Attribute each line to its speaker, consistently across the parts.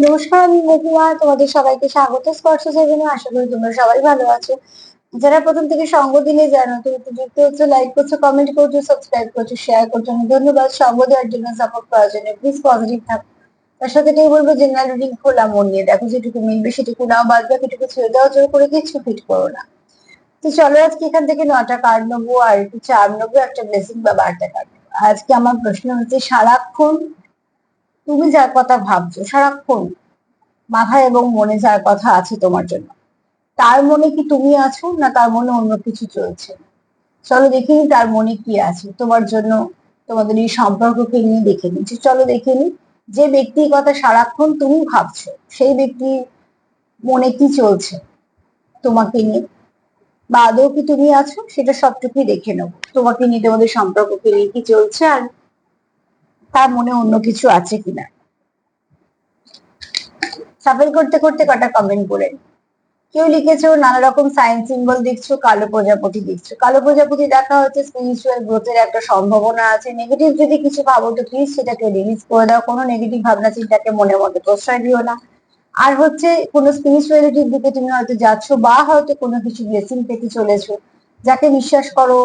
Speaker 1: নমস্কার, আমি মহুয়া। তোমাদের সবাইকে স্বাগত স্পর্শ সেভেনে। আশা করি তোমরা সবাই ভালো আছো। যারা প্রথম থেকে সঙ্গ দিলে জানো, তুমি তো যুক্ত হচ্ছে, লাইক করছো, কমেন্ট করছো, সাবস্ক্রাইব করছো, শেয়ার করছো। অনেক ধন্যবাদ। সঙ্গ দেওয়ার জন্য, সাপোর্ট করার জন্য। প্লিজ পজিটিভ থাকো। তার সাথে এটাই বলবো, জেনারেল রিডিং খোলা মন নিয়ে দেখো, যেটুকু মিলবে সেটুকু নাও, বাদ বাকিটুকু ছেড়ে দাও। জোর করে কিছু ফিট করো না। তো চলো আজকে এখান থেকে 9টা কার্ড নেবো আর একটু চার্ম নেবো, একটা ব্লেসিং বা বার্তা কার্ড। আজকে আমার প্রশ্ন হচ্ছে, সারাক্ষণ তুমি যার কথা ভাবছো, সারাক্ষণ মাথায় এবং মনে যার কথা আছে তোমার জন্য, তার মনে কি তুমি আছো, না তার মনে অন্য কিছু চলছে? চলো দেখে নি তার মনে কি আছে তোমার জন্য, তোমাদের এই সম্পর্ককে নিয়ে দেখে নিচ্ছি। চলো দেখে নি যে ব্যক্তির কথা সারাক্ষণ তুমি ভাবছো, সেই ব্যক্তির মনে কি চলছে তোমাকে নিয়ে, বা আদৌ কি তুমি আছো, সেটা সবটুকুই দেখে নেবো। তোমাকে নিয়ে, তোমাদের সম্পর্ককে নিয়ে কি চলছে, আর তার মনে অন্য কিছু আছে কিনা। সাফেল করতে করতে কটা কমেন্ট করে নিই। কেউ লিখেছো নানা রকম সাইন সিম্বল দেখছো, কালো প্রজাপতি দেখছো। কালো প্রজাপতি দেখা হচ্ছে স্পিরিচুয়াল গ্রোথের একটা সম্ভাবনা আছে। নেগেটিভ যদি কিছু ভাবো তো প্লিজ সেটাকে রিলিজ করে দাও। কোনো নেগেটিভ ভাবনা চিন্তাকে মনের মধ্যে প্রশ্রয় দিও না। আর হচ্ছে কোনো স্পিরিচুয়ালিটির দিকে তুমি হয়তো যাচ্ছ, বা হয়তো কোনো কিছু ব্লেসিং পেতে চলেছো। যাকে বিশ্বাস করো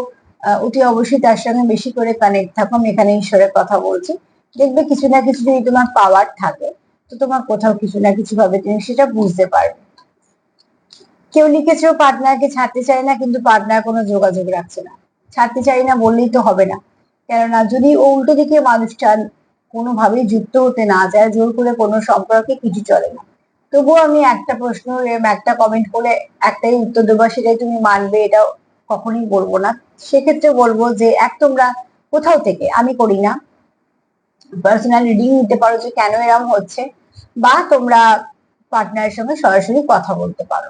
Speaker 1: অতি অবশ্যই তার সঙ্গে বেশি করে কানেক্ট থাকো। আমি এখানে ঈশ্বরের কথা বলছি। দেখবে কিছু না কিছু যদি তোমার পাওয়ার থাকে, তো তোমার কোথাও কিছু না কিছু ভাবে তুমি সেটা বুঝতে পারবে। কেউ লিখেছো পার্টনারকে ছাড়তে চায় না, কিন্তু পার্টনার কোনো যোগাযোগ রাখছে না। ছাড়তে চাই না বললেই তো হবে না, কেননা যদি ও উল্টো দিকে মানুষটা কোনোভাবেই যুক্ত হতে না চায়, জোর করে কোনো সম্পর্কে কিছু চলে না। তবুও আমি একটা প্রশ্ন একটা কমেন্ট করে একটাই উত্তর দেবো, সেটাই তুমি মানবে, এটা কখনোই বলবো না। সেক্ষেত্রে বলবো যে তোমরা কোথাও থেকে, আমি করি না, পার্সোনাল রিডিং নিতে পারো যে কেন এরকম হচ্ছে, বা তোমরা পার্টনারের সঙ্গে সরাসরি কথা বলতে পারো।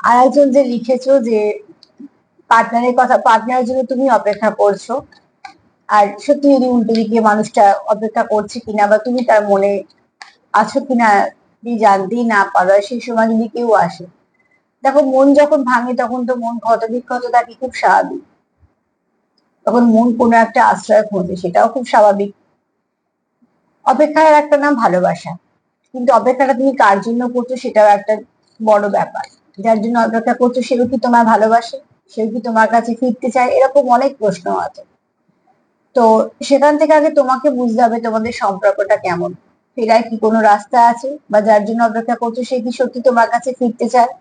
Speaker 1: আর একজন যে লিখেছো যে পার্টনারের কথা, পার্টনারের জন্য তুমি অপেক্ষা করছো, আর সত্যি যদি উল্টো দিকে মানুষটা অপেক্ষা করছে কিনা, বা তুমি তার মনে আছো কিনা তুমি জানতেই না পারো, সেই সময় যদি কেউ আসে। দেখো, মন যখন ভাঙে তখন তো মন ক্ষত বিক্ষত থাকে, খুব স্বাভাবিক। তখন মন কোনো একটা আশ্রয় খোঁজে, সেটাও খুব স্বাভাবিক। অপেক্ষার একটা নাম ভালোবাসা, কিন্তু অপেক্ষাটা তুমি কার জন্য করছো সেটাও একটা বড় ব্যাপার। যার জন্য অপেক্ষা করছো সেও কি তোমার ভালোবাসে, সেও কি তোমার কাছে ফিরতে চায়, এরকম অনেক প্রশ্ন আছে। তো সেখান থেকে আগে তোমাকে বুঝতে হবে তোমাদের সম্পর্কটা কেমন, ফেরার কি কোনো রাস্তা আছে, বা যার জন্য অপেক্ষা করছো সে কি সত্যি তোমার কাছে ফিরতে চায়।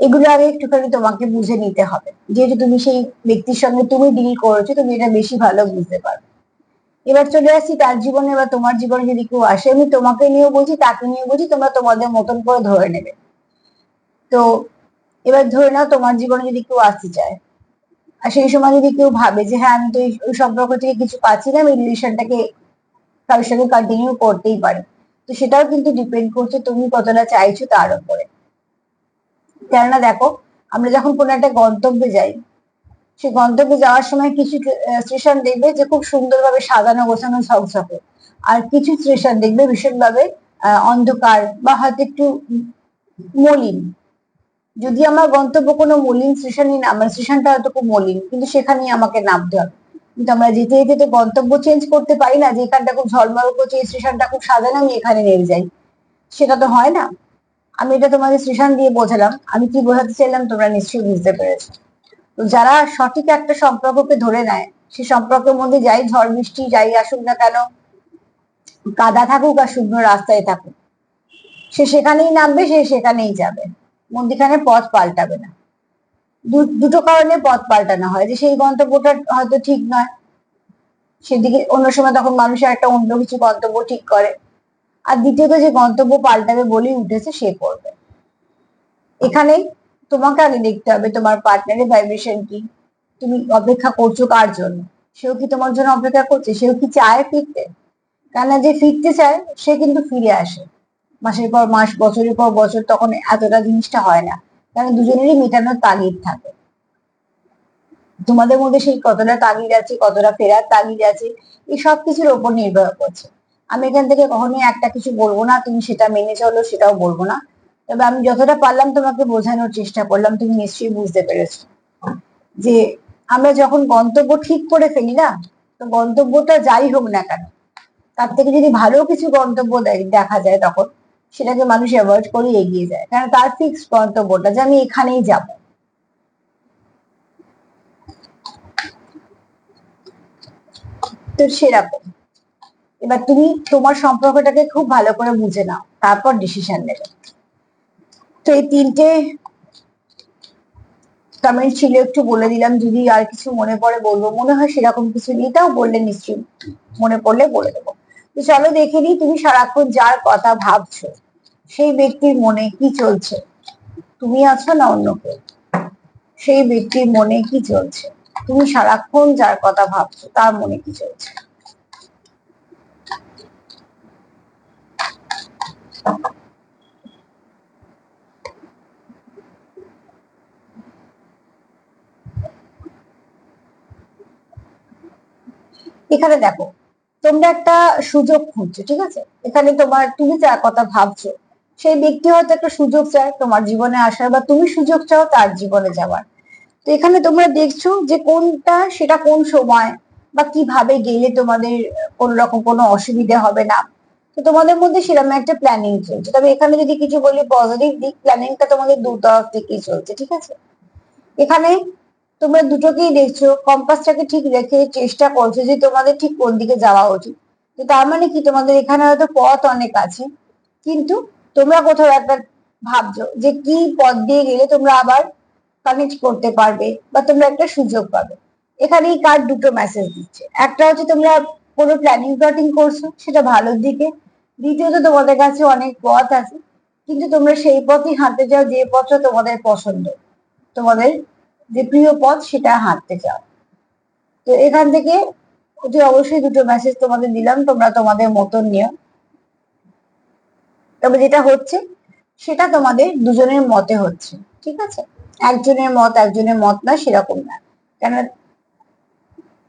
Speaker 1: এগুলো আগে একটুখানি তোমাকে বুঝে নিতে হবে, যেহেতু তুমি সেই ব্যক্তির সঙ্গে তুমি ডিল করেছো, তুমি এটা বেশি ভালো বুঝতে পারবে। এবার চলে আসছি তার জীবনে বা তোমার জীবনে যদি কেউ আসে, আমি তোমাকে নিয়েও বলছি, তাকে নিয়েও বলছি, তোমরা তোমাদের মতন করে ধরে নেবে। তো এবার ধরে নাও তোমার জীবনে যদি কেউ আসতে চায়, আর সেই সময় যদি কেউ ভাবে যে হ্যাঁ, আমি তো ওই সম্পর্ক থেকে কিছু পাচ্ছি না, আমি রিলেশনটাকে কারোর সঙ্গে কন্টিনিউ করতেই পারি। তো সেটাও কিন্তু ডিপেন্ড করছে তুমি কতটা চাইছো তার উপরে। কেননা দেখো, আমরা যখন কোনো একটা গন্তব্যে যাই, সেই গন্তব্যে যাওয়ার সময় কিছু স্টেশন দেখবে যে খুব সুন্দরভাবে সাজানো গোছানো ঝকঝকে, আর কিছু স্টেশন দেখবে ভীষণভাবে অন্ধকার, বা হয়তো একটু মলিন। যদি আমার গন্তব্য কোনো মলিন স্টেশনই না, আমার স্টেশনটা হয়তো খুব মলিন, কিন্তু সেখানেই আমাকে নামতে হবে। কিন্তু আমরা যেতে যেতে তো গন্তব্য চেঞ্জ করতে পারি না, যে এখানটা খুব ঝলমল করছে, এই স্টেশনটা খুব সাজানো, আমি এখানে নেমে যাই। সেটা তো হয় না। আমি এটা তোমাদের স্টেশন দিয়ে বোঝালাম, আমি কি বোঝাতে চাইলাম তোমরা নিশ্চয়ই বুঝতে পেরেছো। তো যারা সঠিক একটা সম্পর্ককে ধরে নেয়, সে সম্পর্কের মধ্যে যাই ঝড় বৃষ্টি যাই আসুক না কেন, কাদা থাকুক আর শুকনো রাস্তায় থাকুক, সে সেখানেই নামবে, সে সেখানেই যাবে, মধ্যিখানে পথ পাল্টাবে না। দুটো কারণে পথ পাল্টানো হয়, যে সেই গন্তব্যটা হয়তো ঠিক নয়, সেদিকে অন্য সময় তখন মানুষের একটা অন্য কিছু গন্তব্য ঠিক করে। আর দ্বিতীয়ত, যে গন্তব্য পাল্টাবে বলেই উঠেছে সে করবে। এখানে তোমাকে আগে দেখতে হবে তোমার পার্টনারের ভাইব্রেশন কি, তুমি অপেক্ষা করছো কার জন্য, সেও কি তোমার জন্য অপেক্ষা করছে, সেও কি চায় ফিরতে। কেননা যে ফিরতে চায় সে কিন্তু ফিরে আসে, মাসের পর মাস, বছরের পর বছর, তখন এতটা জিনিসটা হয় না, কারণ দুজনেরই মেটানোর তাগিদ থাকে। তোমাদের মধ্যে সেই কতটা তাগিদ আছে, কতটা ফেরার তাগিদ আছে, এই সব কিছুর ওপর নির্ভর করছে। আমি এখান থেকে কখনোই একটা কিছু বলবো না তুমি সেটা মেনে চলো, সেটাও বলবো না। তবে আমি যতটা পারলাম তোমাকে বোঝানোর চেষ্টা করলাম, তুমি নিশ্চয়ই বুঝতে পেরেছো যে আমরা যখন গন্তব্য ঠিক করে ফেলি না, তো গন্তব্যটা যাই হোক না কেন, তার থেকে যদি ভালো কিছু গন্তব্য দেখা যায়, তখন সেটাকে মানুষ অ্যাভয়েড করে এগিয়ে যায়, কারণ তার ফিক্সড গন্তব্যটা যে আমি এখানেই যাব। তো সেরকম এবার তুমি তোমার সম্পর্কটাকে খুব ভালো করে বুঝে নাও, তারপর ডিসিশন নেবে। তো এই তিনটে কমেন্ট ছিল, একটু বলে দিলাম, যদি আর কিছু মনে পড়ে বলবো, মনে হয় সেরকম কিছু নেই, তাও বললে নিশ্চয়ই মনে পড়লে বলে দেবো। তো চলো দেখে নিই, তুমি সারাক্ষণ যার কথা ভাবছো সেই ব্যক্তির মনে কি চলছে, তুমি আছো না অন্য কেউ, সেই ব্যক্তির মনে কি চলছে, তুমি সারাক্ষণ যার কথা ভাবছো তার মনে কি চলছে। এখানে দেখো, তোমরা একটা সুযোগ খুঁজছো, ঠিক আছে? এখানে তুমি যার কথা ভাবছো সেই ব্যক্তি হয়তো একটা সুযোগ চায় তোমার জীবনে আসার, বা তুমি সুযোগ চাও তার জীবনে যাওয়ার। তো এখানে তোমরা দেখছো যে কোনটা, সেটা কোন সময় বা কিভাবে গেলে তোমাদের কোন রকম কোনো অসুবিধা হবে না। তো তোমাদের মধ্যে সেরকম একটা প্ল্যানিং চলছে, তবে এখানে যদি কিছু বলি পজিটিভ দিক, প্ল্যানিংটা তোমাদের দু তরফ থেকেই চলছে, ঠিক আছে? এখানে তোমরা দুটোকেই দেখছো, কম্পাসটাকে ঠিক রেখে চেষ্টা করছো যে তোমাদের ঠিক কোন দিকে যাওয়া উচিত। তো তার মানে কি, তোমাদের এখানে হয়তো পথ অনেক আছে, কিন্তু তোমরা কোথাও একটা ভাবছো যে কি পথ দিয়ে গেলে তোমরা আবার কানেক্ট করতে পারবে বা তোমরা একটা সুযোগ পাবে। এখানে এই কার্ড দুটো মেসেজ দিচ্ছে, একটা হচ্ছে তোমরা কোনো প্ল্যানিং প্লটিং করছো, সেটা ভালোর দিকে। দ্বিতীয়ত তোমাদের কাছে অনেক পথ আছে, কিন্তু তোমরা সেই পথই হাঁটতে চাও যে পথটা তোমাদের পছন্দ, তোমাদের যে প্রিয় পথ সেটা হাঁটতে চাও। তো এখান থেকে অতি অবশ্যই দুটো মেসেজ তোমাদের দিলাম, তোমরা তোমাদের মতন নিও। তবে যেটা হচ্ছে সেটা তোমাদের দুজনের মতে হচ্ছে, ঠিক আছে? একজনের মত না, সেরকম না। কেন,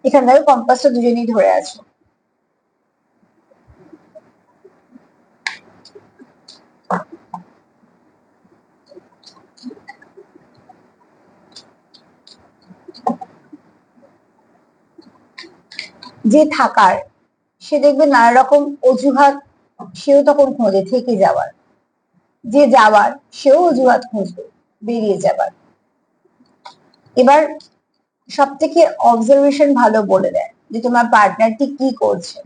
Speaker 1: এখান থেকে কম্পাসটা দুজনেই ধরে আছো। যে থাকার, সে দেখবে নানা রকম অজুহাত সেও তখন খোঁজে থেকে যাওয়ার, যে যাওয়ার সেও অজুহাত খুঁজবে বেরিয়ে যাবার। এবার সব থেকে অবজারভেশন ভালো বলে দেয় যে তোমার পার্টনারটি কি করছে,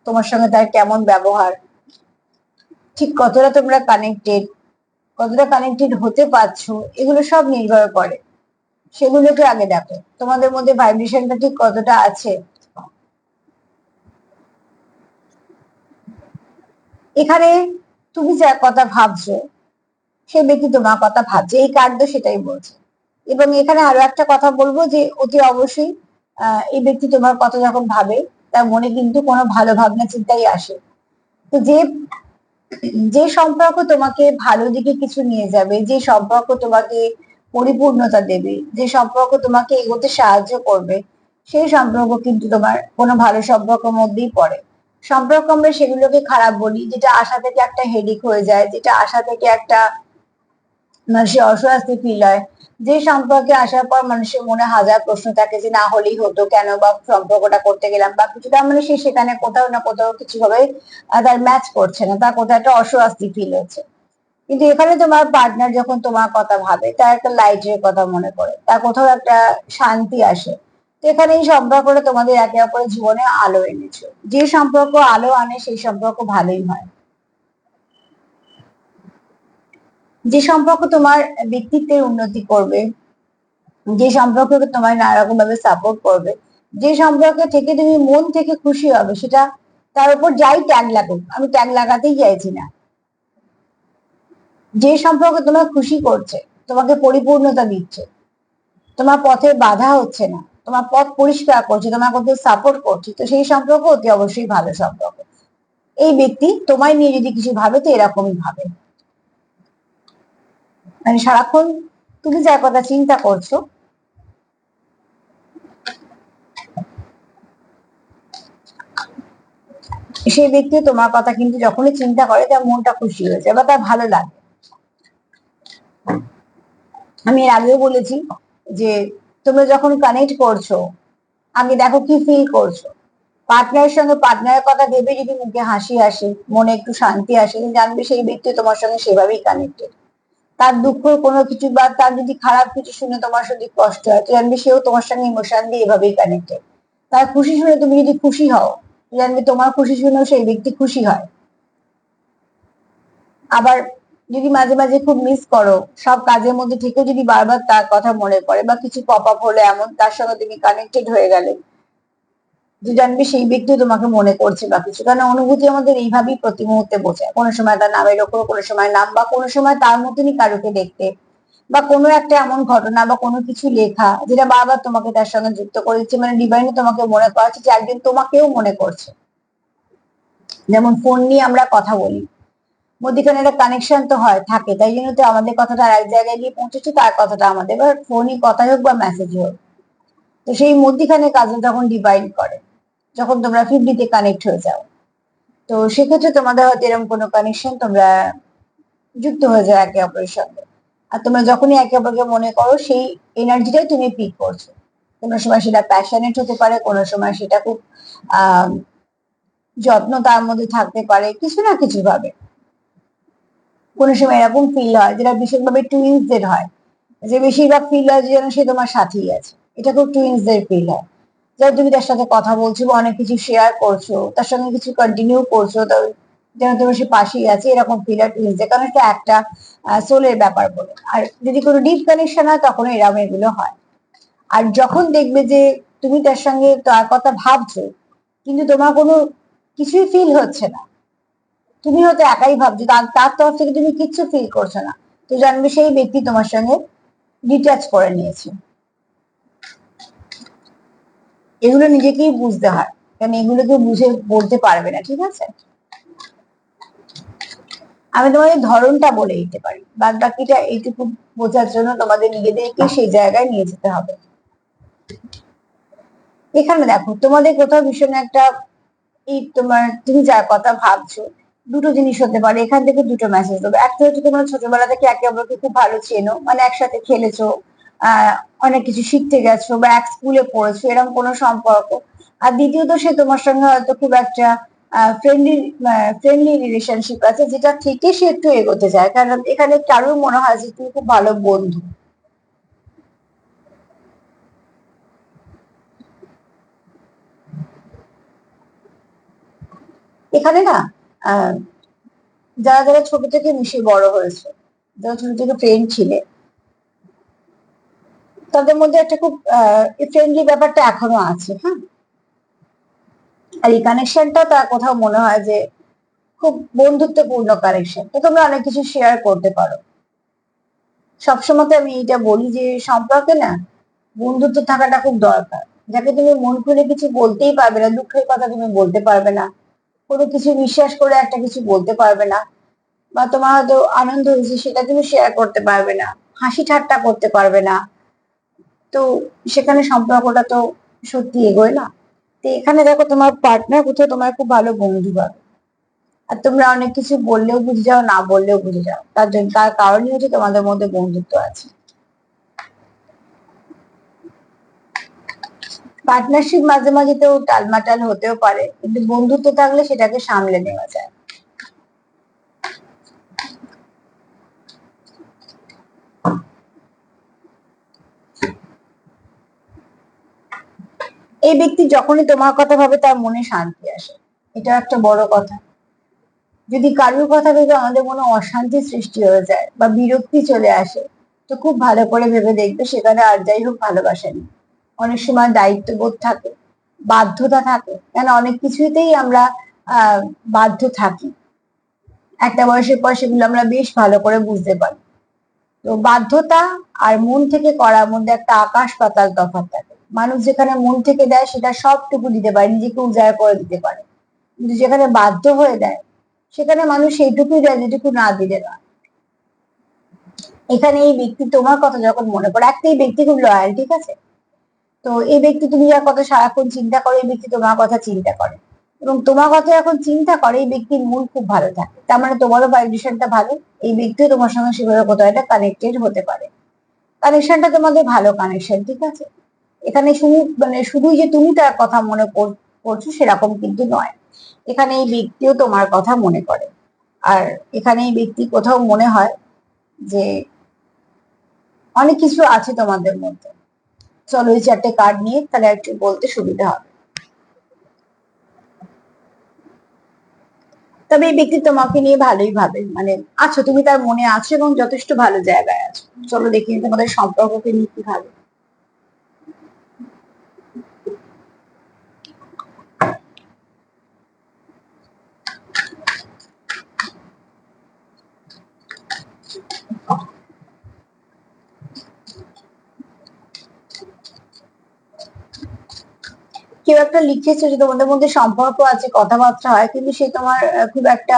Speaker 1: তোমার সঙ্গে তার কেমন ব্যবহার, ঠিক কতটা কানেক্টেড হতে পারছো, এগুলো সব নির্ভর করে। সেগুলোকে আগে দেখো, তোমাদের মধ্যে ভাইব্রেশনটা ঠিক কতটা আছে। এখানে তুমি যার কথা ভাবছো সে ব্যক্তি তোমার কথা ভাবছে, এই কার্ড সেটাই বলছে। এবং এখানে আরো একটা কথা বলবো যে অতি অবশ্যই এই ব্যক্তি তোমার কথা যখন ভাবে তার মনে কিন্তু কোনো ভালো ভাবনা চিন্তাই আসে। তো যে যে সম্পর্ক তোমাকে ভালো দিকে কিছু নিয়ে যাবে, যে সম্পর্ক তোমাকে পরিপূর্ণতা দেবে, যে সম্পর্ক তোমাকে এগোতে সাহায্য করবে, সেই সম্পর্ক কিন্তু তোমার কোনো ভালো সম্পর্কের মধ্যেই পড়ে। সম্পর্ক আমরা সেগুলোকে খারাপ বলি যেটা আশা থেকে একটা হেডেক হয়ে যায়, যেটা আশা থেকে একটা মানুষের অস্বস্তি ফিল হয়, যে সম্পর্কে আসার পর মানুষের মনে হাজার প্রশ্ন থাকে যে না হলেই হতো, কেন বা সম্পর্কটা করতে গেলাম, বা কিছুটা মানে সে সেখানে কোথাও না কোথাও কিছু ভাবে তার ম্যাচ করছে না, তার কোথাও একটা অস্বস্তি ফিল হচ্ছে। কিন্তু এখানে তোমার পার্টনার যখন তোমার কথা ভাবে, তার একটা লাইটের কথা মনে পড়ে, তার কোথাও একটা শান্তি আসে। তো এখানে এই সম্পর্কটা তোমাদের একে অপরের জীবনে আলো এনেছো, যে সম্পর্ক আলো আনে সেই সম্পর্ক ভালোই হয়। যে সম্পর্ক তোমার ব্যক্তিত্বের উন্নতি করবে, যে সম্পর্ককে তোমার নানা রকম ভাবে সাপোর্ট করবে, যে সম্পর্কে থেকে তুমি মন থেকে খুশি হবে, সেটা তার উপর যাই ট্যাগ লাগুক, আমি ট্যাগ লাগাতেই চাইছি না, যে সম্পর্ক তোমার খুশি করছে, তোমাকে পরিপূর্ণতা দিচ্ছে, তোমার পথে বাধা হচ্ছে না, তোমার পথ পরিষ্কার করছে, তোমার কোথাও সাপোর্ট করছে, তো সেই সম্পর্ক অতি অবশ্যই ভালো সম্পর্ক। এই ব্যক্তি তোমায় নিয়ে যদি কিছু ভাবে তো এরকমই ভাবে, মানে সারাক্ষণ তুমি যার কথা চিন্তা করছো সেই ব্যক্তি তোমার কথা কিন্তু যখনই চিন্তা করে তার মনটা খুশি হয়ে যায় বা তার ভালো লাগে। আমি এর আগেও বলেছি যে তোমরা যখন কানেক্ট করছো, আগে দেখো কি ফিল করছো, পার্টনারের সঙ্গে পার্টনারের কথা ভেবে যদি মুখে হাসি আসে, মনে একটু শান্তি আসে, জানবে সেই ব্যক্তি তোমার সঙ্গে সেভাবেই কানেক্টেড। তার দুঃখ কোনো কিছু বা তার যদি খারাপ কিছু শুনে তোমার যদি কষ্ট হয়, তো জানবে সেও তোমার সঙ্গে ইমোশন দিয়ে এভাবেই কানেক্টেড। তার খুশি শুনে তুমি যদি খুশি হও, তো জানবে তোমার খুশি শুনেও সেই ব্যক্তি খুশি হয়। আবার যদি মাঝে মাঝে খুব মিস করো, সব কাজের মধ্যে থেকেও যদি বারবার তার কথা মনে পড়ে বা কিছু পপ আপ হলে এমন তার সঙ্গে তুমি কানেক্টেড হয়ে গেলে, যে জানবে সেই ব্যক্তি তোমাকে মনে করছে বা কিছু। কারণ অনুভূতি আমাদের এইভাবেই প্রতি মুহূর্তে বোঝায়, কোনো সময় তার নামের ওপর, কোনো সময় নাম, বা কোনো সময় তার মতনই কারোকে দেখতে, বা কোনো একটা এমন ঘটনা বা কোনো কিছু লেখা যেটা বারবার তোমাকে তার সঙ্গে যুক্ত করে দিচ্ছে, মানে ডিভাইনে তোমাকে মনে করাচ্ছে যে একজন তোমাকেও মনে করছে। যেমন ফোন নিয়ে আমরা কথা বলি, মধ্যখানে একটা কানেকশন তো হয় থাকে, তাই জন্য তো আমাদের কথাটা আর এক জায়গায় গিয়ে পৌঁছেছে, তার কথাটা আমাদের, এবার ফোনই কথাই হোক বা মেসেজ হোক। তো সেই মধ্যখানে কাজে যখন ডিভাইড করে, যখন তোমরা 50-তে কানেক্ট হয়ে যাও, তো সেক্ষেত্রে তোমাদের হয়তো এরকম কোনো কানেকশন তোমরা যুক্ত হয়ে যাও একে অপরের সঙ্গে। আর তোমরা যখনই একে অপরকে মনে করো, সেই এনার্জিটাই তুমি পিক করছো। কোনো সময় সেটা প্যাশনেট হতে পারে, কোনো সময় সেটা খুব আহ যত্ন তার মধ্যে থাকতে পারে কিছু না কিছু ভাবে। কোনো সময় এরকম ফিল হয় যেটা বিশেষভাবে টুইন্সদের হয়, যে বেশিরভাগ ফিল হয় যেন সে তোমার সাথেই আছে। এটা খুব টুইন্সদের ফিল হয়, যেন তুমি তার সাথে কথা বলছো বা অনেক কিছু শেয়ার করছো, তার সঙ্গে কিছু কন্টিনিউ করছো, তো যেন তোমার সে পাশেই আছে, এরকম ফিল হয় টুইন্সদের, কারণ এটা একটা সোলের ব্যাপার বলে। আর যদি কোনো ডিপ কানেকশন হয় তখন এরকম এগুলো হয়। আর যখন দেখবে যে তুমি তার সঙ্গে তার কথা ভাবছো কিন্তু তোমার কোনো কিছুই ফিল হচ্ছে না, তুমি হয়তো একাই ভাবছো, তার তার তরফ থেকে তুমি কিচ্ছু ফিল করছো না, তো জানবে সেই ব্যক্তি তোমার সঙ্গে ডিটাচ করে নিয়েছে। এগুলো নিজেকেই বুঝতে হয়, কারণ এগুলো কেউ বুঝে বলতে পারবে না, ঠিক আছে? আমি তোমাদের ধরনটা বলে দিতে পারি, বাদ বাকিটা এইটুকু বোঝার জন্য তোমাদের নিজেদেরকে সেই জায়গায় নিয়ে যেতে হবে। এখানে দেখো, তোমাদের কোথাও ভীষণ একটা এই তোমার তুমি যার কথা ভাবছো, দুটো জিনিস হতে পারে, এখান থেকে দুটো মেসেজ দেবে। একটা হচ্ছে তোমরা ছোটবেলা থেকে একে অপরকে খুব ভালো চেনো, মানে একসাথে খেলেছো, আহ অনেক কিছু শিখতে গেছো বা এক স্কুলে পড়েছো, এরকম কোনো সম্পর্ক। আর দ্বিতীয়ত সে তোমার সঙ্গে হয়তো খুব একটা ফ্রেন্ডলি ফ্রেন্ডলি রিলেশনশিপ আছে, যেটা থেকে সে একটু এগোতে চায়, কারণ এখানে কারোর মনে হয় যে তুমি খুব ভালো বন্ধু। এখানে না আহ যারা যারা ছোট থেকে মিশে বড় হয়েছে, যারা ছোট থেকে ফ্রেন্ড ছিলে, তাদের মধ্যে একটা খুব ফ্রেন্ডলি ব্যাপারটা এখনো আছে, হ্যাঁ। আর এই কানেকশনটা তার কোথাও মনে হয় যে খুব বন্ধুত্বপূর্ণ কানেকশন, তো তোমরা অনেক কিছু শেয়ার করতে পারো। সবসময় তো আমি এটা বলি যে সম্পর্কে না বন্ধুত্ব থাকাটা খুব দরকার। যাকে তুমি মন খুলে কিছু বলতেই পারবে না, দুঃখের কথা তুমি বলতে পারবে না, কোনো কিছু বিশ্বাস করে একটা কিছু বলতে পারবে না, বা তোমার হয়তো আনন্দ হয়েছে সেটা তুমি শেয়ার করতে পারবে না, হাসি ঠাট্টা করতে পারবে না, তো সেখানে সম্পর্কটা তো সত্যি এগোয় না। তো এখানে দেখো, তোমার পার্টনার কোথাও তোমার খুব ভালো বন্ধু পাবে, আর তোমরা অনেক কিছু বললেও বুঝে যাও, না বললেও বুঝে যাও, তার জন্য তার কারণই হচ্ছে তোমাদের মধ্যে বন্ধুত্ব আছে। পার্টনারশিপ মাঝে মাঝে তো টালমাটাল হতেও পারে, কিন্তু বন্ধুত্ব থাকলে সেটাকে সামলে নেওয়া যায়। এই ব্যক্তি যখনই তোমার কথা ভাবে তার মনে শান্তি আসে, এটা একটা বড় কথা। যদি কারোর কথা ভেবে আমাদের মনে অশান্তি সৃষ্টি হয়ে যায় বা বিরক্তি চলে আসে, তো খুব ভালো করে ভেবে দেখবে সেখানে আর যাই হোক ভালোবাসা নেই। অনেক সময় দায়িত্ববোধ থাকে, বাধ্যতা থাকে, কেন অনেক কিছুতেই আমরা আহ বাধ্য থাকি। একটা বয়সের পর সেগুলো আমরা বেশ ভালো করে বুঝতে পারি। তো বাধ্যতা আর মন থেকে করার মধ্যে একটা আকাশ পাতাল তফাৎ থাকে। মানুষ যেখানে মন থেকে দেয় সেটা সবটুকু দিতে পারে, নিজেকে উজাড় করে দিতে পারে, কিন্তু যেখানে বাধ্য হয়ে দেয় সেখানে মানুষ সেইটুকুই দেয় যেটুকু না দিলে না। এখানে এই ব্যক্তি তোমার কথা যখন মনে পড়ে, একটা এই ব্যক্তি খুব লয়াল, ঠিক আছে? তো এই ব্যক্তি তুমি যার কথা সারাক্ষণ চিন্তা করো, এই ব্যক্তি তোমার কথা চিন্তা করে, এবং তোমার কথা এখন চিন্তা করে, এই ব্যক্তির মন খুব ভালো থাকে, তার মানে তোমারও ভাইব্রেশনটা ভালো। এই ব্যক্তিও তোমার সঙ্গে সেভাবে কোথাও একটা কানেক্টেড হতে পারে, কানেকশনটা তোমাদের ভালো কানেকশন, ঠিক আছে? এখানে শুধু মানে শুধুই যে তুমি তার কথা মনে করছো সেরকম কিন্তু নয়। এখানে এই ব্যক্তিও তোমার কথা মনে করে, আর এখানে এই ব্যক্তি কোথাও মনে হয় যে অনেক কিছু আছে তোমাদের মধ্যে। চলো এই 4টে কার্ড নিয়ে তাহলে একটু বলতে সুবিধা হবে। তবে এই ব্যক্তি তোমাকে নিয়ে ভালোই ভাবে, মানে আছো, তুমি তার মনে আছো এবং যথেষ্ট ভালো জায়গায় আছো। চলো দেখি তোমাদের সম্পর্ককে নিয়ে কি ভাবে। কেউ একটা লিখেছে যে তোমাদের মধ্যে সম্পর্ক আছে, কথাবার্তা হয়, কিন্তু সে তোমার খুব একটা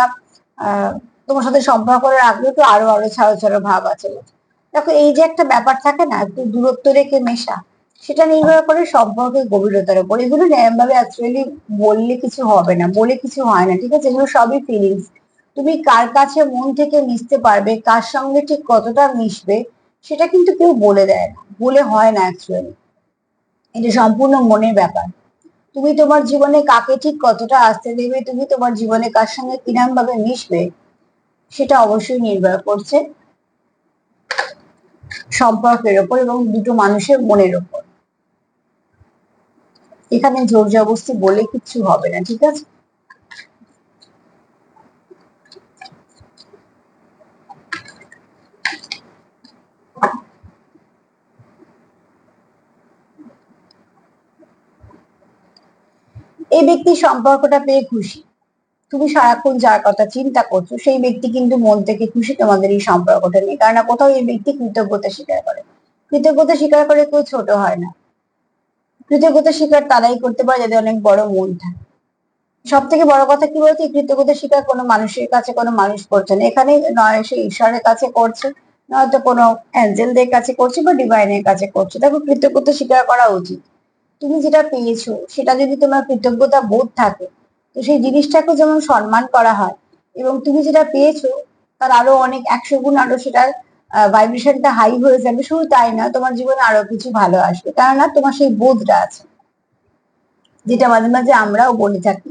Speaker 1: আহ তোমার সাথে সম্পর্ক রাখলে তো আরো আরো ছাড়ো ছাড়ো ভাব আছে। দেখো এই যে একটা ব্যাপার থাকে না, একটু দূরত্ব রেখে মেশা, সেটা নির্ভর করে সম্পর্কের গভীরতার উপর। এগুলো এমন ভাবে অ্যাকচুয়ালি বললে কিছু হবে না, বলে কিছু হয় না, ঠিক আছে? এগুলো সবই ফিলিংস। তুমি কার কাছে মন থেকে মিশতে পারবে, কার সঙ্গে ঠিক কতটা মিশবে, সেটা কিন্তু কেউ বলে দেয় না, বলে হয় না অ্যাকচুয়ালি। এটা সম্পূর্ণ মনের ব্যাপার। তুমি তোমার জীবনে কাকে ঠিক কতটা আসতে দেবে, তুমি তোমার জীবনে কার সঙ্গে কিরম ভাবে মিশবে, সেটা অবশ্যই নির্ভর করছে সম্পর্কের ওপর এবং দুটো মানুষের মনের ওপর। এখানে জোর জবরদস্তি বলে কিচ্ছু হবে না, ঠিক আছে? এই ব্যক্তি সম্পর্কটা পেয়ে খুশি। তুমি সারাক্ষণ যার কথা চিন্তা করছো সেই ব্যক্তি কিন্তু মন থেকে খুশি তোমাদের এই সম্পর্কটা নিয়ে, কারণ কোথাও এই ব্যক্তি কৃতজ্ঞতা স্বীকার করে। কৃতজ্ঞতা স্বীকার করে কেউ ছোট হয় না। কৃতজ্ঞতা স্বীকার তারাই করতে পারে যাদের অনেক বড় মন থাকে। সব থেকে বড় কথা কি বলতো, কৃতজ্ঞতা স্বীকার কোনো মানুষের কাছে কোনো মানুষ করছে না এখানে, নয় সে ঈশ্বরের কাছে করছে, নয়তো কোনো অ্যাঞ্জেলদের কাছে করছে বা ডিভাইনের কাছে করছে। দেখো কৃতজ্ঞতা স্বীকার করা উচিত। তুমি যেটা পেয়েছো সেটা যদি তোমার কৃতজ্ঞতা বোধ থাকে, তো সেই জিনিসটাকে যেমন সম্মান করা হয়, এবং তুমি যেটা পেয়েছো তার আরো অনেক 100 গুণ আরো সেটার ভাইব্রেশনটা হাই হয়ে যাবে। শুধু তাই না, তোমার জীবনে আরো কিছু ভালো আসবে, কেননা তোমার সেই বোধটা আছে। যেটা মাঝে মাঝে আমরাও বলে থাকি,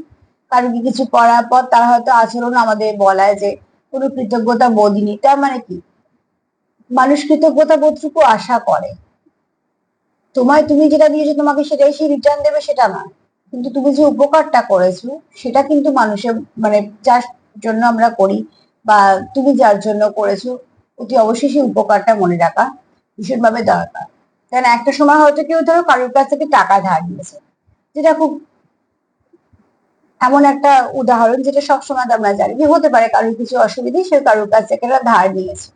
Speaker 1: কারণ কি কিছু করার পর তারা হয়তো আচরণ আমাদের বলায় যে কোনো কৃতজ্ঞতা বোধই নেই। তার মানে কি, মানুষ কৃতজ্ঞতা বোধটুকু আশা করে। তোমায় তুমি যেটা দিয়েছো তোমাকে সেটাই সে রিটার্ন দেবে সেটা না, কিন্তু তুমি যে উপকারটা করেছো সেটা কিন্তু মানুষের, মানে যার জন্য আমরা করি বা তুমি যার জন্য করেছো, অতি অবশ্যই সেই উপকারটা মনে রাখা ভীষণভাবে দরকার। কারণ একটা সময় হয়তো কেউ ধরো কারোর কাছ থেকে টাকা ধার নিয়েছে, যেটা খুব এমন একটা উদাহরণ যেটা সবসময় আমরা জানি যে হতে পারে কারোর কিছু অসুবিধে, সে কারোর কাছ থেকে একটা ধার নিয়েছে।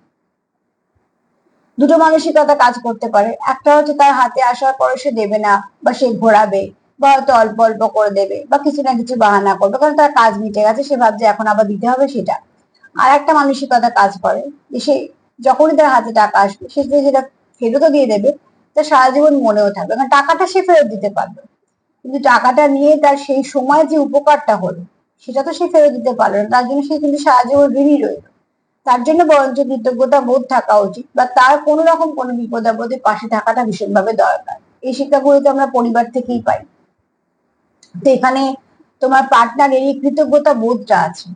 Speaker 1: দুটো মানসিকতা কাজ করতে পারে, একটা হচ্ছে তার হাতে আসার পরে সে দেবে না বা সে ঘোরাবে বা হয়তো অল্প অল্প করে দেবে বা কিছু না কিছু বাহানা করবে, কারণ তার কাজ মিটে গেছে, সে ভাবছে এখন আবার দিতে হবে সেটা। আর একটা মানসিকতা কাজ করে যে সে যখনই তার হাতে টাকা আসবে সে যে সেটা ফেরতও দিয়ে দেবে, তা সারা জীবন মনেও থাকবে, কারণ টাকাটা সে ফেরত দিতে পারবে, কিন্তু টাকাটা নিয়ে তার সেই সময় যে উপকারটা হলো সেটা তো সে ফেরত দিতে পারলো না, তার জন্য সে কিন্তু সারা জীবন ঋণী রইল। তার জন্য বরঞ্চ কৃতজ্ঞতা বোধ থাকা উচিত, বা তার কোনো রকম কোনো বিপদ আপদে পাশে থাকাটা ভীষণভাবে দরকার। এই শিক্ষাগুলো তো আমরা পরিবার থেকেই পাই। তো এখানে তোমার পার্টনারের এই কৃতজ্ঞতা বোধটা আছে,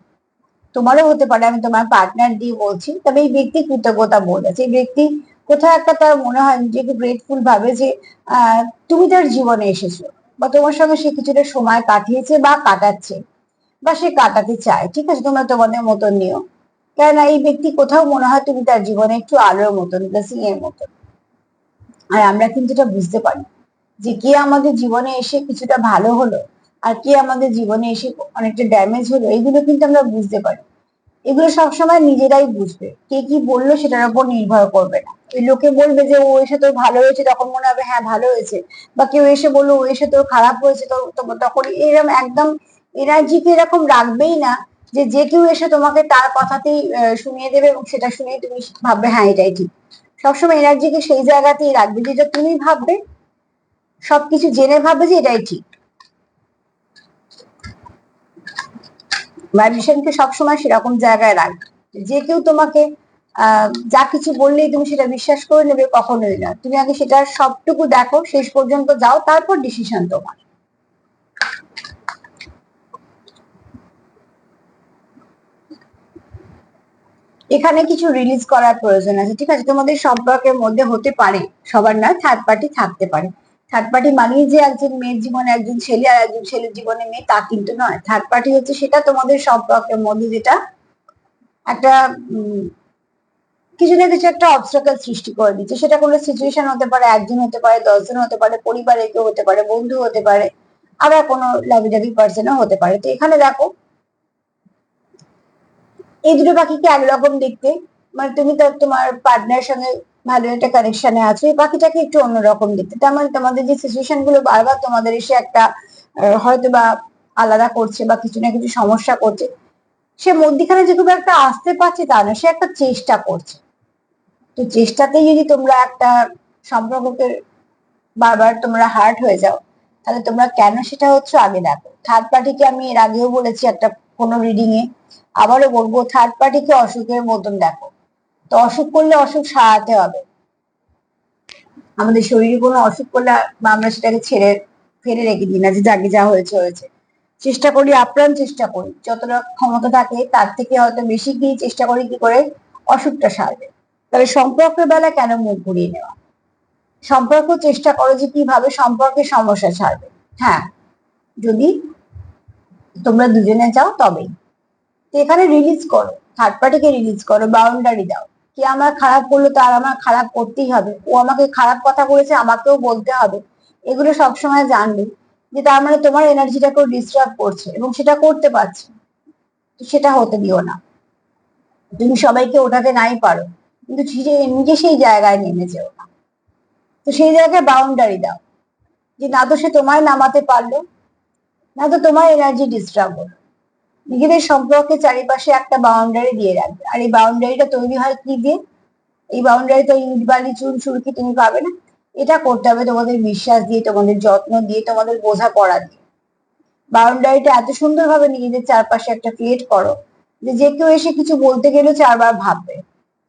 Speaker 1: তোমারও হতে পারে, আমি তোমার পার্টনার দিয়ে বলছি, তবে এই ব্যক্তি কৃতজ্ঞতা বোধ আছে। এই ব্যক্তি কোথাও একটা তার মনে হয় নিজেকে গ্রেটফুল ভাবে যে তুমি তার জীবনে এসেছো বা তোমার সঙ্গে সে কিছুটা সময় কাটিয়েছে বা কাটাচ্ছে বা সে কাটাতে চায়, ঠিক আছে? তোমরা তোমাদের মতন নিও, কেননা এই ব্যক্তি কোথাও মনে হয় তুমি তার জীবনে একটু আলোর মতন, ব্লেসিং এর মতন। আর আমরা কিন্তু এটা বুঝতে পারি যে কে আমাদের জীবনে এসে কিছুটা ভালো হলো আর কে আমাদের জীবনে এসে অনেকটা ড্যামেজ হলো, এগুলো কিন্তু আমরা বুঝতে পারি। এগুলো সবসময় নিজেরাই বুঝবে, কে কি বললো সেটার উপর নির্ভর করবে না। ওই লোকে বলবে যে ও এসে তোর ভালো হয়েছে, তখন মনে হবে হ্যাঁ ভালো হয়েছে, বা কেউ এসে বললো ও এসে তোর খারাপ হয়েছে, তো তখন এরকম একদম এনার্জিকে এরকম রাখবেই না যে যে কেউ এসে তোমাকে তার কথাতেই শুনিয়ে দেবে এবং সেটা শুনে তুমি ভাববে হ্যাঁ এটাই ঠিক। সবসময় এনার্জিকে সেই জায়গাতেই রাখবে যেটা তুমি ভাববে, সবকিছু জেনে ভাববে যে এটাই ঠিক। ভাইব্রেশনকে সবসময় সেরকম জায়গায় রাখবে যে কেউ তোমাকে যা কিছু বললেই তুমি সেটা বিশ্বাস করে নেবে, কখনোই না। তুমি আগে সেটার সবটুকু দেখো, শেষ পর্যন্ত যাও, তারপর ডিসিশন তোমার। এখানে কিছু রিলিজ করার প্রয়োজন আছে, ঠিক আছে? তোমাদের সম্পর্কের মধ্যে হতে পারে, সবার না, থার্ড পার্টি থাকতে পারে। থার্ড পার্টি মানেই যে একজন মেয়ের জীবনে একজন ছেলে আর একজন ছেলের জীবনে মেয়ে, তা কিন্তু নয়। থার্ড পার্টি হচ্ছে সেটা তোমাদের সম্পর্কের মধ্যে যেটা একটা কিছু না কিছু একটা অবস্টাকেল সৃষ্টি করে দিচ্ছে। সেটা কোনো সিচুয়েশন হতে পারে, একজন হতে পারে, 10 জন হতে পারে, পরিবারের কেউ হতে পারে, বন্ধু হতে পারে, আবার কোনো লাভি ডাভি পার্সনও হতে পারে। তো এখানে দেখো, এই দুটো পাখিকে একরকম দেখতে, মানে তুমি তো তোমার পার্টনারের সঙ্গে ভালো একটা কানেকশনে আছো, এই পাখিটাকে একটু অন্যরকম দেখতে। তার মানে তোমাদের যে সিচুয়েশন গুলো বারবার তোমাদের এসে একটা হয়তো বা আলাদা করছে বা কিছু না কিছু সমস্যা করছে, সে মধ্যিখানে যে খুব একটা আসতে পারছে তা না, সে একটা চেষ্টা করছে। তো চেষ্টাতেই যদি তোমরা একটা সম্পর্ককে বারবার তোমরা হার্ট হয়ে যাও, তাহলে তোমরা কেন সেটা হচ্ছে আগে দেখো। থার্ড পার্টিকে আমি এর আগেও বলেছি একটা কোনো রিডিং এ, আবারও বলবো, থার্ড পার্টিকে অসুখের মতন দেখো। তো অসুখ করলে অসুখ সারাতে হবে। আমাদের শরীরে কোনো অসুখ করলে বা আমরা সেটাকে ছেড়ে ফেলে রেখে দিই না, যে যাকে যা হয়েছে হয়েছে। চেষ্টা করি, আপ্রাণ চেষ্টা করি, যতটা ক্ষমতা থাকে তার থেকে হয়তো বেশি গিয়ে চেষ্টা করি কি করে অসুখটা সারবে। তাহলে সম্পর্কের বেলা কেন মুখ ঘুরিয়ে নেওয়া? সম্পর্ক চেষ্টা করো যে কিভাবে সম্পর্কের সমস্যা ছাড়বে। হ্যাঁ, যদি তোমরা দুজনে চাও তবেই। তো এখানে রিলিজ করো, থার্ড পার্টিকে রিলিজ করো, বাউন্ডারি দাও। কি আমার খারাপ করলো তার আমার খারাপ করতেই হবে, ও আমাকে খারাপ কথা বলেছে আমাকেও বলতে হবে, এগুলো সবসময় জানবে যে তার মানে তোমার এনার্জিটাকেও ডিস্টার্ব করছে এবং সেটা করতে পারছে। তো সেটা হতে দিও না। তুমি সবাইকে ওঠাতে নাই পারো, কিন্তু নিজে সেই জায়গায় নেমে যেও না। তো সেই জায়গায় বাউন্ডারি দাও, যে না তো সে তোমায় নামাতে পারলো, না তো তোমার এনার্জি ডিস্টার্ব হলো। নিজেদের সম্পর্কে চারিপাশে একটা বাউন্ডারি দিয়ে রাখবে। আর এই বাউন্ডারিটা তৈরি হয় কি দিয়ে? এই বাউন্ডারি তো ইট বালি চুন সুরকি তুমি পাবে না। এটা করতে হবে তোমাদের বিশ্বাস দিয়ে, তোমাদের যত্ন দিয়ে, তোমাদের বোঝাপড়া দিয়ে। বাউন্ডারিটা এত সুন্দরভাবে নিজেদের চারপাশে একটা ক্রিয়েট করো যে যে কেউ এসে কিছু বলতে গেলেও 4 বার ভাববে,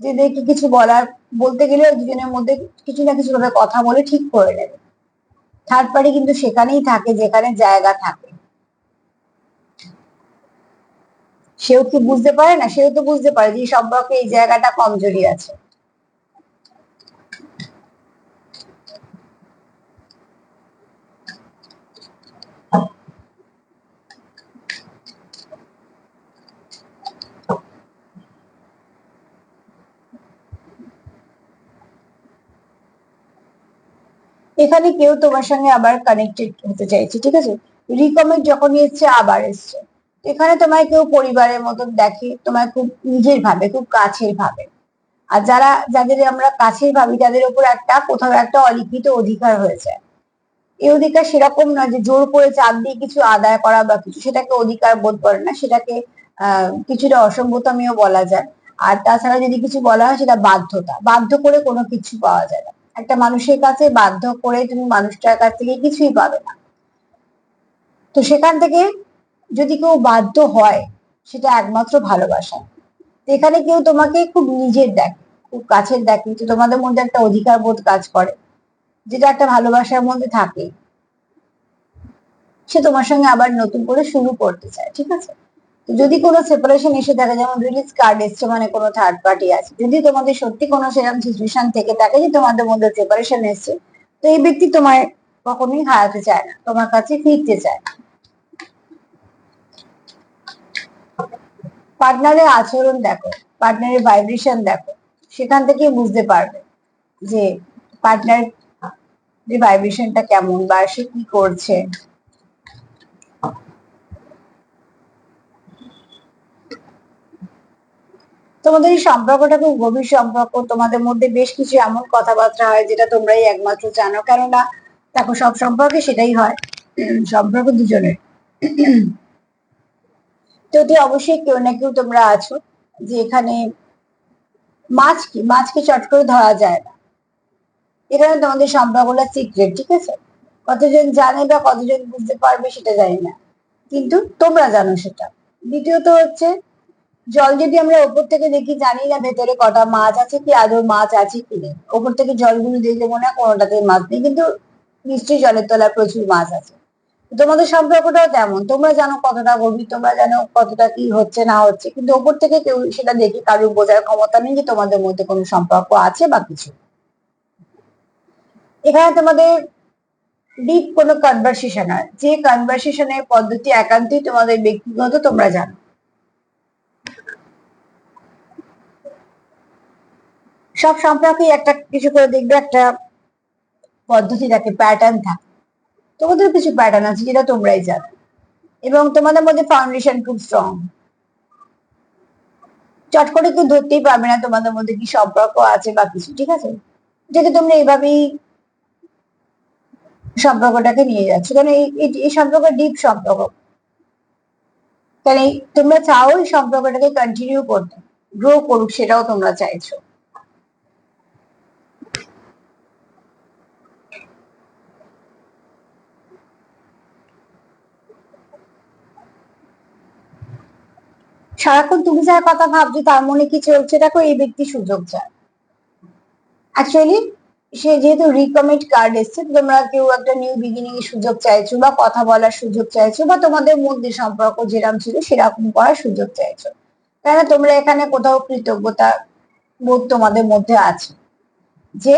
Speaker 1: যে দেখে কিছু বলতে গেলেও দুজনের মধ্যে কিছু না কিছু ভাবে কথা বলে ঠিক করে নেবে। থার্ড পার্টি কিন্তু সেখানেই থাকে যেখানে জায়গা থাকে। সেও কি বুঝতে পারে না? সেও তো বুঝতে পারে যে সম্পর্কে এই জায়গাটা কমজোরি আছে। এখানে কেউ তোমার সঙ্গে আবার কানেক্টেড হতে চাইছে, ঠিক আছে? রিকমেন্ড যখনই এসছে আবার এসছে। এখানে তোমায় কেউ পরিবারের মতন দেখে, তোমায় খুব নিজের ভাবে, খুব কাছের ভাবে। আর যাদের আমরা কাছের ভাবি তাদের উপর একটা কোথাও একটা অলিখিত অধিকার হয়েছে। এই অধিকার সেরকম নয় যে জোর করে চাপ দিয়ে কিছু আদায় করা বা কিছু, সেটাকে অধিকার বোধ করে না, সেটাকে কিছুটা অসঙ্গতমিও বলা যায়। আর তাছাড়া যদি কিছু বলা হয় সেটা বাধ্যতা, বাধ্য করে কোনো কিছু পাওয়া যায় না। একটা মানুষের কাছে বাধ্য করে তুমি মানুষটার কাছ থেকে কিছুই পাবে না। তো সেখান থেকে যদি কেউ বাধ্য হয়, সেটা একমাত্র ভালোবাসা। এখানে কেউ তোমাকে খুব নিজের দেখে, খুব কাছের দেখে, তো তোমাদের মধ্যে একটা অধিকার বোধ কাজ করে, যেটা একটা ভালোবাসার মধ্যে থাকে। সে তোমার সঙ্গে আবার নতুন করে শুরু করতে চায়, ঠিক আছে? তো যদি কোনো সেপারেশন এসে থাকে, যেমন রিলিজ কার্ড এসছে, মানে কোনো থার্ড পার্টি আছে, যদি তোমাদের সত্যি কোনো সেরকম সিচুয়েশন থেকে থাকে যে তোমাদের মধ্যে সেপারেশন এসছে, তো এই ব্যক্তি তোমায় কখনোই হারাতে চায় না, তোমার কাছে ফিরতে চায়। পার্টনারের আচরণ দেখো, পার্টনারের ভাইব্রেশন দেখো, সেখান থেকে বুঝতে পারবে যে পার্টনার যে ভাইব্রেশনটা কেমন বা সে কি করছে। তোমাদের এই সম্পর্কটা খুব গভীর সম্পর্ক, তোমাদের মধ্যে বেশ কিছু এমন কথাবার্তা হয় যেটা তোমরাই একমাত্র জানো। কেননা দেখো, সব সম্পর্কে সেটাই হয়, সম্পর্ক দুজনের। তো অবশ্যই কেউ না কেউ তোমরা আছো যে এখানে মাছকে চট করে ধরা যায় না। এখানে তোমাদের সম্পর্কটা সিক্রেট, ঠিক আছে? কতজন জানে বা কতজন বুঝতে পারবে সেটা জানি না, কিন্তু তোমরা জানো সেটা। দ্বিতীয়ত হচ্ছে, জল যদি আমরা ওপর থেকে দেখি, জানি না ভেতরে কটা মাছ আছে, কি আদৌ মাছ আছে কি নেই। ওপর থেকে জলগুলো দেখলে মনে হয় কোনোটাতেই মাছ নেই, কিন্তু নিশ্চয়ই জলের তলায় প্রচুর মাছ আছে। তোমাদের সম্পর্কটাও তেমন, তোমরা জানো কতটা গভীর, তোমরা জানো কতটা কি হচ্ছে না হচ্ছে, কিন্তু ওপর থেকে কেউ সেটা দেখে কারোর বোঝার ক্ষমতা নেই যে তোমাদের মধ্যে কোনো সম্পর্ক আছে বা কিছু। এখানে তোমাদের ডিপ কোনো কনভারসেশন হয়, যে কনভারসেশনের পদ্ধতি একান্তই তোমাদের ব্যক্তিগত, তোমরা জানো। সব সম্পর্কে একটা কিছু করে দেখবে, একটা পদ্ধতি থাকে, প্যাটার্ন থাকে। তোমাদের কিছু প্যাটার্ন আছে যেটা তোমরাই জানো, এবং তোমাদের মধ্যে ফাউন্ডেশন খুব স্ট্রং। চট করে কেউ ধরতেই পারবে না তোমাদের মধ্যে কি সম্পর্ক আছে বা কিছু, ঠিক আছে? যেটা তোমরা এইভাবেই সম্পর্কটাকে নিয়ে যাচ্ছ, কারণ এই সম্পর্ক ডিপ সম্পর্ক, কারণ তোমরা চাও এই সম্পর্কটাকে কন্টিনিউ করতে, গ্রো করুক, সেটাও তোমরা চাইছো। সারাক্ষণ তুমি যার কথা ভাবছো তার মনে কি চলছে দেখো, এই ব্যক্তি সুযোগ চায় অ্যাকচুয়ালি। সে যেহেতু রিকমেন্ড কার্ড এসছে, তোমরা কেউ একটা নিউ বিগিনিং এর সুযোগ চাইছো, বা কথা বলার সুযোগ চাইছো, বা তোমাদের মধ্যে সম্পর্ক যেরকম ছিল সেরকম করার সুযোগ চাইছো। কেন তোমরা এখানে কোথাও কৃতজ্ঞতা বোধ তোমাদের মধ্যে আছে, যে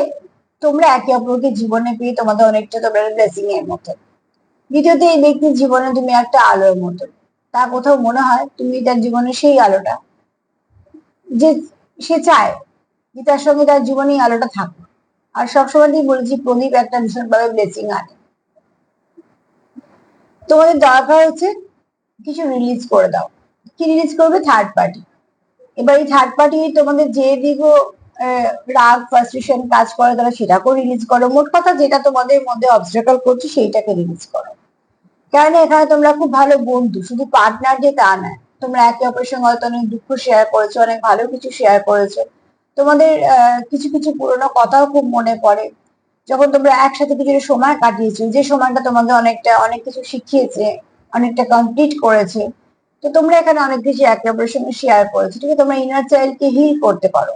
Speaker 1: তোমরা একে অপরকে জীবনে পেয়ে তোমাদের অনেকটা তোমরা ব্লেসিং এর মতো। দ্বিতীয়ত, এই ব্যক্তির জীবনে তুমি একটা আলোর মতো, তা কোথাও মনে হয় তুমি তার জীবনে সেই আলোটা, যে সে চায় যে তার সঙ্গে তার জীবনে এই আলোটা থাকুক। আর সবসময় বলেছি, প্রদীপ একটা ভীষণভাবে ব্লেসিং আনে। তোমাদের দরকার হচ্ছে কিছু রিলিজ করে দাও। কি রিলিজ করবে? Third party. এবার এই থার্ড পার্টি তোমাদের যে দিকও রাগ ফ্রাস্ট্রেশন কাজ করে, তারা সেটাকেও রিলিজ করো। মোট কথা যেটা তোমাদের মধ্যে অবস্ট্রাগল করছে সেইটাকে রিলিজ করো। কারণ এখানে তোমরা খুব ভালো বন্ধু, শুধু পার্টনার যে তা নয়, তোমরা একে অপরের সঙ্গে হয়তো অনেক দুঃখ শেয়ার করেছো, অনেক ভালো কিছু শেয়ার করেছো। তোমাদের কিছু কিছু পুরোনো কথাও খুব মনে পড়ে, যখন তোমরা একসাথে কিছু সময় কাটিয়েছো, যে সময়টা তোমাকে অনেকটা অনেক কিছু শিখিয়েছে, অনেকটা কমপ্লিট করেছে। তো তোমরা এখানে অনেক কিছু একে অপরের সঙ্গে শেয়ার করেছো, ঠিক আছে? তোমরা ইনার চাইল্ডকে হিল করতে পারো।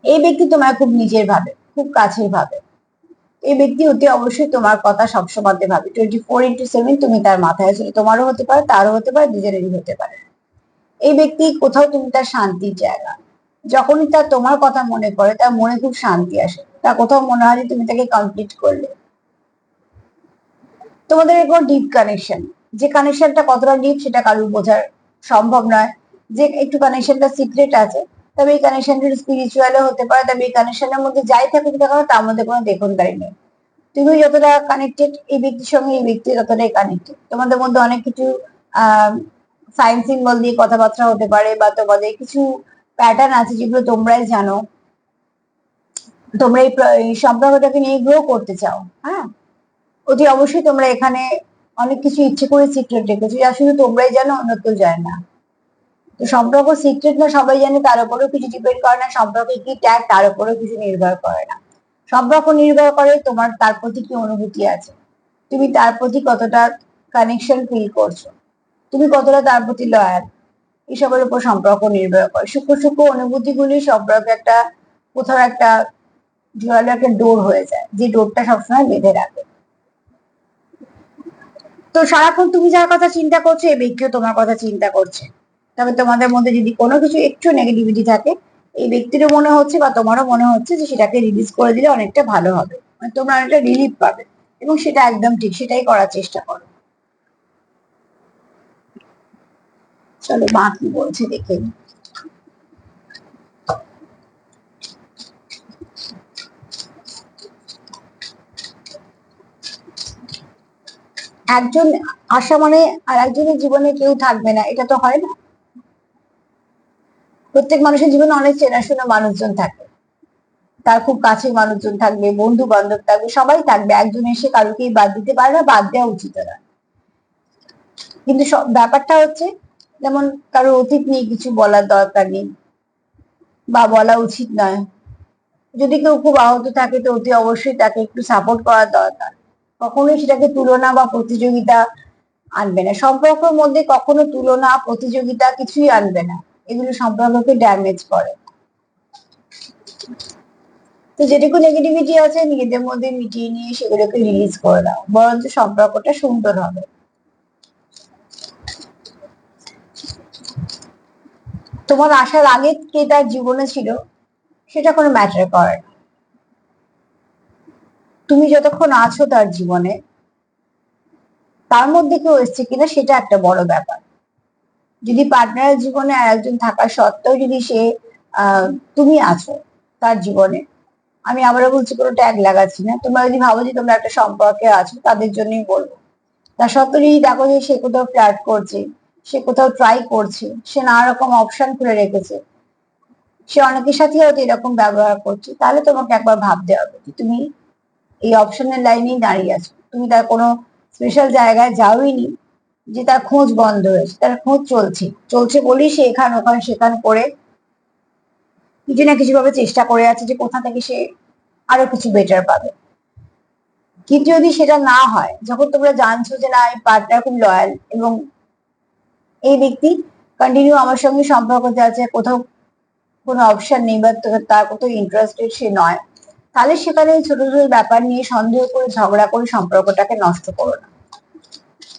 Speaker 1: এই ব্যক্তি তোমার খুব নিজের ভাবে, খুব কাছের ভাবে। এই ব্যক্তি অতি অবশ্যই তোমার কথা সবসময় ভাবে, 24/7 তুমি তার মাথায় আছো। তোমারও হতে পারে, তারও হতে পারে, দুজনেরই হতে পারে। এই ব্যক্তি কোথাও তুমি তার শান্তির জায়গা। যখনই তার তোমার কথা মনে পড়ে, তার মনে খুব শান্তি আসে, তা কোথাও মনে হয় যে তুমি তাকে কমপ্লিট করলে। তোমাদের এরপর ডিপ কানেকশন, যে কানেকশনটা কতটা ডিপ সেটা কারোর বোঝার সম্ভব নয়। যে একটু কানেকশনটা সিক্রেট আছে, তবে এই কানেকশনটা স্পিরিচুয়ালও হতে পারে, তবে এই কানেকশনের মধ্যে যাই থাকুক না কেন তার মধ্যে কোনো দেখনকারী নেই। তুমি যতটা কানেক্টেড এই ব্যক্তির সঙ্গে, এই ব্যক্তি ততটাই কানেক্টেড। তোমাদের মধ্যে অনেক কিছু আহ সাইন সিম্বল দিয়ে কথাবার্তা হতে পারে, বা তোমাদের কিছু প্যাটার্ন আছে যেগুলো তোমরাই জানো। তোমরা এই সম্পর্কটাকে নিয়ে গ্রো করতে চাও, হ্যাঁ? অতি অবশ্যই তোমরা এখানে অনেক কিছু ইচ্ছে করে সিক্রেট রেখেছো, যা শুধু তোমরাই জানো, অন্য কেউ জানে না। তো সম্পর্ক সিক্রেট না সবাই জানে তার উপরেও কিছু ডিপেন্ড করে না, সম্পর্কে কি ট্যাগ তার উপরেও কিছু নির্ভর করে না। সম্পর্ক নির্ভর করে তোমার তার প্রতি কি অনুভূতি আছে, তুমি তার প্রতি কতটা কানেকশন ফিল করছো, তুমি কতটা তার প্রতি লয়াল, এসবের উপর সম্পর্ক নির্ভর করে। সূক্ষ্ম সূক্ষ্ম অনুভূতি গুলি সম্পর্কে একটা কোথাও একটা জোয়ালো একটা ডোর হয়ে যায়, যে ডোরটা সবসময় বেঁধে রাখে। তো সারাক্ষণ তুমি যার কথা চিন্তা করছো, এই ব্যক্তিও তোমার কথা চিন্তা করছে। তবে তোমাদের মধ্যে যদি কোনো কিছু একটু নেগেটিভিটি থাকে, এই ব্যক্তিরও মনে হচ্ছে বা তোমারও মনে হচ্ছে যে সেটাকে রিলিজ করে দিলে অনেকটা ভালো হবে, মানে তোমরা অনেকটা রিলিফ পাবে। এবং সেটা একদম ঠিক, সেটাই করার চেষ্টা করো। চলো মা কি বলছে দেখে। একজন আসা মানে আর একজনের জীবনে কেউ থাকবে না, এটা তো হয় না। প্রত্যেক মানুষের জীবনে অনেক চেনাশোনা মানুষজন থাকে, তার খুব কাছের মানুষজন থাকবে, বন্ধু বান্ধব থাকবে, সবাই থাকবে। একজন এসে কারোকেই বাদ দিতে পারে না, বাদ দেওয়া উচিত না। কিন্তু ব্যাপারটা হচ্ছে, যেমন কারো অতীত নিয়ে কিছু বলার দরকার নেই, বা বলা উচিত নয়। যদি কেউ খুব আহত থাকে, তো অতি অবশ্যই তাকে একটু সাপোর্ট করার দরকার। কখনোই সেটাকে তুলনা বা প্রতিযোগিতা আনবে না সম্পর্কের মধ্যে, কখনো তুলনা প্রতিযোগিতা কিছুই আনবে না, এগুলো সম্পর্ককে ড্যামেজ করে। তো যেটুকু নেগেটিভিটি আছে নিজেদের মধ্যে মিটিয়ে নিয়ে সেগুলোকে রিলিজ করে দাও, বরঞ্চ সম্পর্কটা সুন্দর হবে। তোমার আসার আগে কে তার জীবনে ছিল সেটা কোনো ম্যাটার করে না। তুমি যতক্ষণ আছো তার জীবনে, তার মধ্যে কেউ এসছে কিনা সেটা একটা বড় ব্যাপার। যদি পার্টনারের জীবনে আর একজন থাকা সত্ত্বেও যদি সে আহ তুমি আছো তার জীবনে, আমি আবারও বলছি কোনো ট্যাগ লাগাচ্ছি না, তোমরা যদি ভাবো যে তোমরা একটা সম্পর্কে আছো তাদের জন্যই বলবো। তা সত্ত্বেও যদি দেখো যে সে কোথাও ফ্লার্ট করছে, সে কোথাও ট্রাই করছে, সে নানা রকম অপশন খুলে রেখেছে, সে অনেকের সাথে হয়তো এরকম ব্যবহার করছে, তাহলে তোমাকে একবার ভাবতে হবে যে তুমি এই অপশনের লাইনেই দাঁড়িয়ে আছো। তুমি তার কোনো স্পেশাল জায়গায় যাওইনি যে তার খোঁজ বন্ধ হয়েছে, তার খোঁজ চলছে, চলছে বলেই সে এখান ওখান সেখান করে কিছু না কিছু ভাবে চেষ্টা করে আছে যে কোথা থেকে সে আরো কিছু বেটার পাবে। কিন্তু যদি সেটা না হয়, যখন তোমরা জানছো যে না এই পার্টনার খুব লয়াল এবং এই ব্যক্তি কন্টিনিউ আমার সঙ্গে সম্পর্ক আছে, কোথাও কোনো অপশন নেই বা তার কোথাও ইন্টারেস্টেড সে নয়, তাহলে সেখানে ছোট ছোট ব্যাপার নিয়ে সন্দেহ করে ঝগড়া করে সম্পর্কটাকে নষ্ট করো না।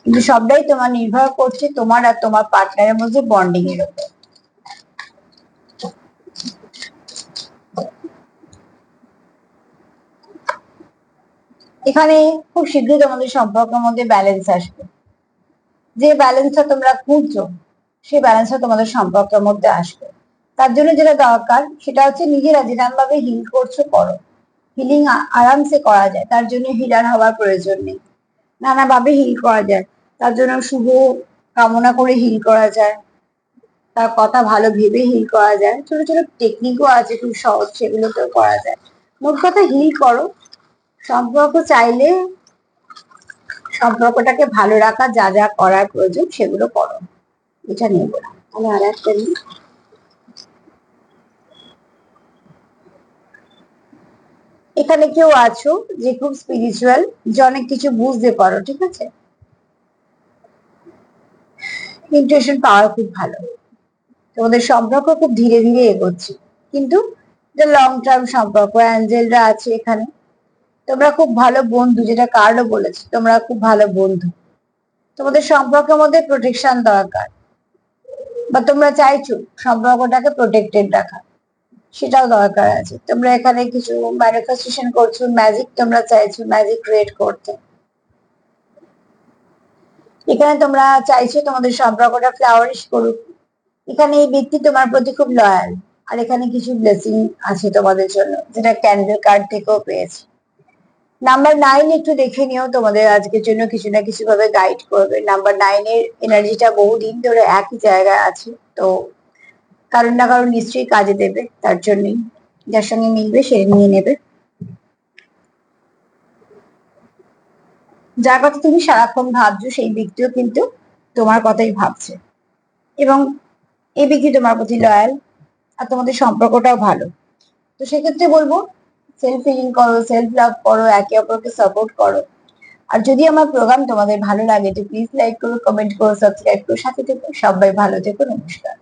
Speaker 1: কিন্তু সবটাই তোমার নির্ভর করছে তোমার আর তোমার পার্টনারের মধ্যে বন্ডিং এর উপর। এখানে খুব শীঘ্রই তোমাদের সম্পর্কের মধ্যে ব্যালেন্স আসবে। যে ব্যালেন্সটা তোমরা খুঁজছো সেই ব্যালেন্সটা তোমাদের সম্পর্কের মধ্যে আসবে। তার জন্য যেটা দরকার সেটা হচ্ছে নিজেরা যেরকম ভাবে হিল করছো করো। হিলিং আরামসে করা যায়, তার জন্য হিলার হওয়ার প্রয়োজন নেই। নানাভাবে হিল করা যায়, তার জন্য শুভ কামনা করে হিল করা যায়, তার কথা ভালো ভেবে হিল করা যায়, ছোট ছোট টেকনিকও আছে খুব সহজ, সেগুলোতেও করা যায়। মোট কথা হিল করো। সম্পর্ক চাইলে সম্পর্কটাকে ভালো রাখার যা যা করার প্রয়োজন সেগুলো করো। এটা নিয়ে বলো তাহলে আর একটা নিই। এখানে কেউ আছো যে খুব স্পিরিচুয়াল, যে অনেক কিছু বুঝতে পারো, ঠিক আছে, ইন্টুইশন পাওয়ার খুব ভালো। তোমাদের সম্পর্ক খুব ধীরে ধীরে এগোচ্ছে, কিন্তু লং টার্ম সম্পর্ক, অ্যাঞ্জেলরা আছে এখানে। তোমরা খুব ভালো বন্ধু, যেটা কার্ডও বলেছে তোমরা খুব ভালো বন্ধু। তোমাদের সম্পর্কের মধ্যে প্রোটেকশন দরকার, বা তোমরা চাইছো সম্পর্কটাকে প্রোটেক্টেড রাখা, সেটাও দরকার আছে। তোমরা এখানে কিছু ম্যানিফেস্টেশন করছো, ম্যাজিক তোমরা চাইছো, ম্যাজিক ক্রিয়েট করতে। এখানে তোমরা চাইছো তোমাদের সম্পর্কটা ফ্লাওয়ারিশ করুক। এখানে এই ব্যক্তি তোমার প্রতি খুব লয়াল, আর এখানে কিছু ব্লেসিং আছে তোমাদের জন্য, যেটা ক্যান্ডেল কার্ড থেকেও পেয়েছি। নাম্বার 9 একটু দেখে নিও, তোমাদের আজকের জন্য কিছু না কিছু ভাবে গাইড করবে। নাম্বার 9 এর এনার্জিটা বহুদিন ধরে একই জায়গায় আছে, তো কারণ না কারণ নিশ্চয়ই কাজে দেবে, তার জন্যই যার সঙ্গে মিলবে সে নিয়ে নেবে। যার কথা তুমি সারাক্ষণ ভাবছো সেই ব্যক্তিও কিন্তু তোমার কথাই ভাবছে, এবং এই ব্যক্তি তোমার প্রতি লয়াল, আর তোমাদের সম্পর্কটাও ভালো। তো সেক্ষেত্রে বলবো সেলফ হিলিং করো, সেলফ লাভ করো, একে অপরকে সাপোর্ট করো। আর যদি আমার প্রোগ্রাম তোমাদের ভালো লাগে তো প্লিজ লাইক করো, কমেন্ট করো, সাবস্ক্রাইব করো, সাথে থেকো। সবাই ভালো থেকো, নমস্কার।